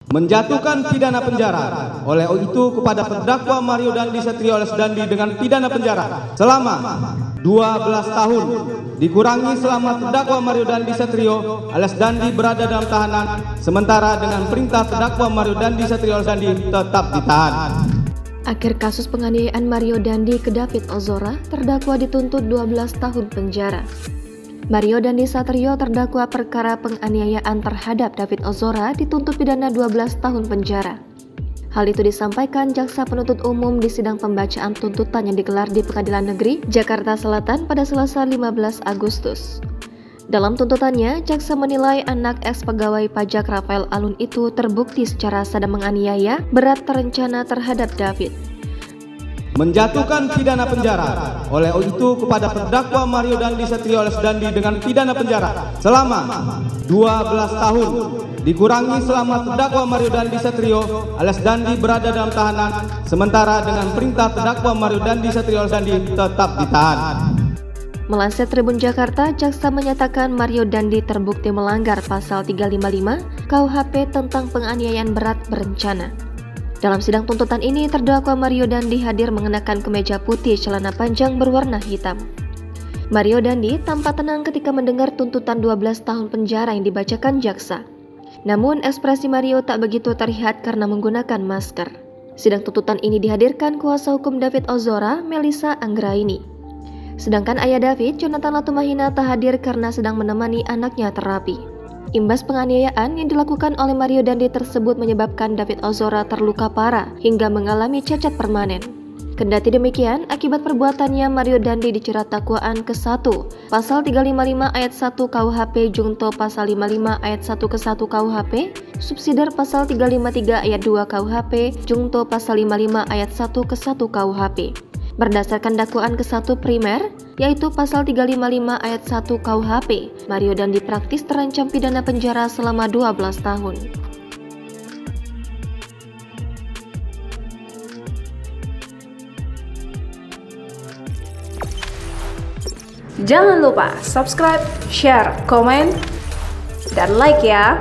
Menjatuhkan pidana penjara oleh itu kepada terdakwa Mario Dandi Satrio alias Dandi dengan pidana penjara selama 12 tahun dikurangi selama terdakwa Mario Dandi Satrio alias Dandi berada dalam tahanan, sementara dengan perintah terdakwa Mario Dandi Satrio alias Dandi tetap ditahan. Akhir kasus penganiayaan Mario Dandi ke David Ozora, terdakwa dituntut 12 tahun penjara. Mario Dandi Satrio terdakwa perkara penganiayaan terhadap David Ozora dituntut pidana 12 tahun penjara. Hal itu disampaikan Jaksa Penuntut Umum di sidang pembacaan tuntutan yang digelar di Pengadilan Negeri Jakarta Selatan pada Selasa 15 Agustus. Dalam tuntutannya, jaksa menilai anak eks-pegawai pajak Rafael Alun itu terbukti secara sadar menganiaya berat terencana terhadap David. Menjatuhkan pidana penjara oleh itu kepada terdakwa Mario Dandi Satrio alias Dandi dengan pidana penjara selama 12 tahun dikurangi selama terdakwa Mario Dandi Satrio alias Dandi berada dalam tahanan, sementara dengan perintah terdakwa Mario Dandi Satrio alias Dandi tetap ditahan. Melansir Tribun Jakarta, jaksa menyatakan Mario Dandi terbukti melanggar pasal 355 KUHP tentang penganiayaan berat berencana. Dalam sidang tuntutan ini, terdakwa Mario Dandi hadir mengenakan kemeja putih celana panjang berwarna hitam. Mario Dandi tampak tenang ketika mendengar tuntutan 12 tahun penjara yang dibacakan jaksa. Namun, ekspresi Mario tak begitu terlihat karena menggunakan masker. Sidang tuntutan ini dihadirkan kuasa hukum David Ozora, Melissa Anggraini. Sedangkan ayah David, Jonathan Latumahina, tak hadir karena sedang menemani anaknya terapi. Imbas penganiayaan yang dilakukan oleh Mario Dandi tersebut menyebabkan David Ozora terluka parah hingga mengalami cacat permanen. Kendati demikian, akibat perbuatannya Mario Dandi dijerat dakwaan ke-1 pasal 355 ayat 1 KUHP junto pasal 55 ayat 1 ke-1 KUHP, subsidiar pasal 353 ayat 2 KUHP junto pasal 55 ayat 1 ke-1 KUHP. Berdasarkan dakwaan ke-1 primer, yaitu pasal 355 ayat 1 KUHP, Mario Dandi praktis terancam pidana penjara selama 12 tahun. Jangan lupa subscribe, share, komen, dan like ya!